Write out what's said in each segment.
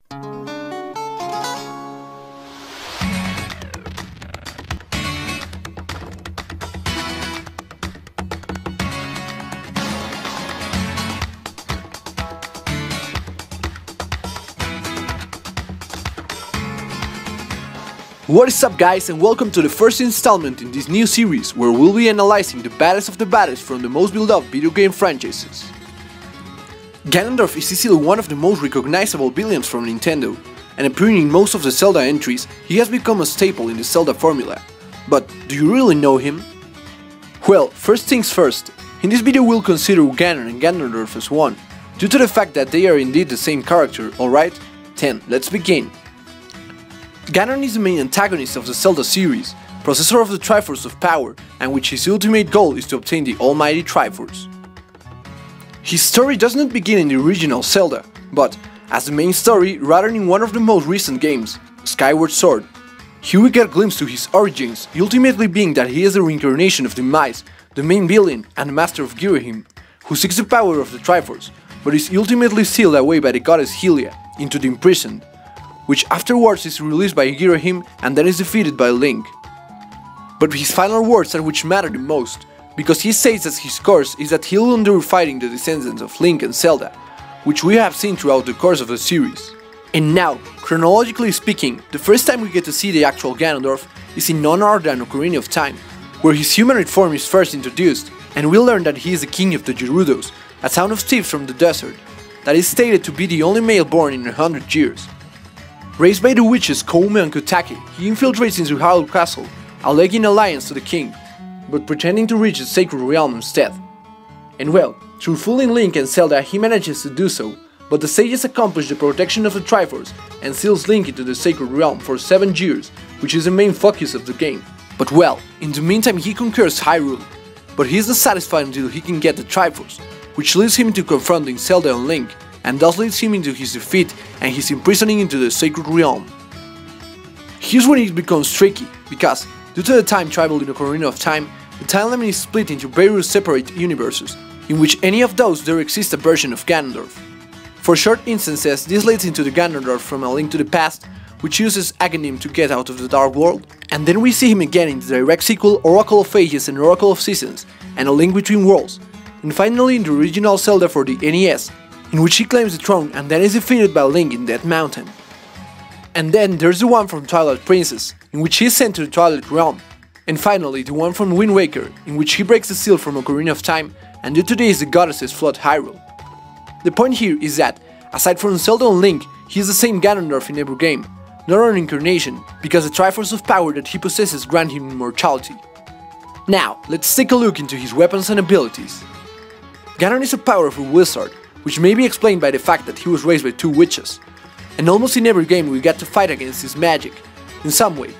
What is up, guys, and welcome to the first installment in this new series where we'll be analyzing the baddest of the baddest from the most beloved video game franchises. Ganondorf is easily one of the most recognizable villains from Nintendo, and appearing in most of the Zelda entries, he has become a staple in the Zelda formula. But do you really know him? Well, first things first, in this video we'll consider Ganon and Ganondorf as one, due to the fact that they are indeed the same character, alright? Then, let's begin. Ganon is the main antagonist of the Zelda series, possessor of the Triforce of Power, and which his ultimate goal is to obtain the almighty Triforce. His story does not begin in the original Zelda, but, as the main story, rather in one of the most recent games, Skyward Sword. Here we get a glimpse to his origins, ultimately being that he is the reincarnation of Demise, the main villain and master of Girahim, who seeks the power of the Triforce, but is ultimately sealed away by the goddess Hylia, into the imprisoned, which afterwards is released by Girahim and then is defeated by Link. But his final words are which matter the most, because he says that his course is that he will endure fighting the descendants of Link and Zelda, which we have seen throughout the course of the series. And now, chronologically speaking, the first time we get to see the actual Ganondorf is in none other than Ocarina of Time, where his humanoid form is first introduced, and we learn that he is the king of the Gerudos, a town of thieves from the desert, that is stated to be the only male born in 100 years. Raised by the witches Koume and Kotake, he infiltrates into Hyrule Castle, alleging alliance to the king, but pretending to reach the Sacred Realm instead. And well, through fooling Link and Zelda he manages to do so, but the sages accomplish the protection of the Triforce and seals Link into the Sacred Realm for 7 years, which is the main focus of the game. But well, in the meantime he conquers Hyrule, but he is not satisfied until he can get the Triforce, which leads him to confronting Zelda and Link, and thus leads him into his defeat and his imprisoning into the Sacred Realm. Here's when it becomes tricky, because, due to the time travel in Ocarina of Time, the timeline is split into various separate universes, in which any of those there exists a version of Ganondorf. For short instances, this leads into the Ganondorf from A Link to the Past, which uses Aghanim to get out of the Dark World, and then we see him again in the direct sequel Oracle of Ages and Oracle of Seasons, and A Link Between Worlds, and finally in the original Zelda for the NES, in which he claims the throne and then is defeated by Link in Death Mountain. And then there's the one from Twilight Princess, in which he is sent to the Twilight Realm. And finally the one from Wind Waker, in which he breaks the seal from Ocarina of Time, and due to this the goddesses flood Hyrule. The point here is that, aside from Zelda and Link, he is the same Ganondorf in every game, not an incarnation, because the Triforce of Power that he possesses grant him immortality. Now, let's take a look into his weapons and abilities. Ganon is a powerful wizard, which may be explained by the fact that he was raised by 2 witches, and almost in every game we get to fight against his magic, in some way.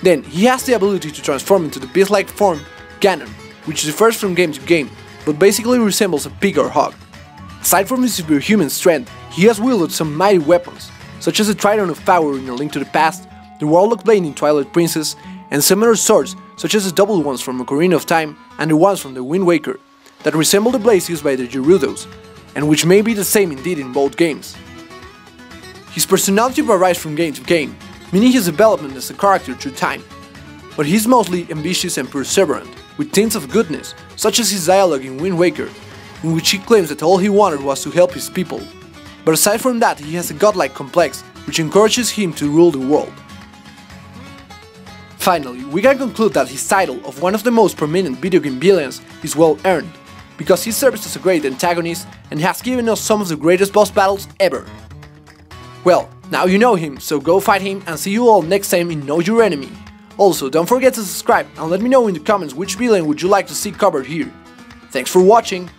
Then, he has the ability to transform into the beast-like form Ganon, which differs from game to game, but basically resembles a pig or hog. Aside from his superhuman strength, he has wielded some mighty weapons, such as the Trident of Power in A Link to the Past, the Warlock Blade in Twilight Princess, and similar swords such as the double ones from Ocarina of Time and the ones from the Wind Waker, that resemble the blades used by the Gerudos, and which may be the same indeed in both games. His personality varies from game to game, meaning his development as a character through time, but he is mostly ambitious and perseverant, with tints of goodness, such as his dialogue in Wind Waker, in which he claims that all he wanted was to help his people. But aside from that, he has a godlike complex, which encourages him to rule the world. Finally, we can conclude that his title of one of the most prominent video game villains is well earned, because he serves as a great antagonist and has given us some of the greatest boss battles ever. Well, now you know him, so go fight him and see you all next time in Know Your Enemy. Also, don't forget to subscribe and let me know in the comments which villain would you like to see covered here. Thanks for watching.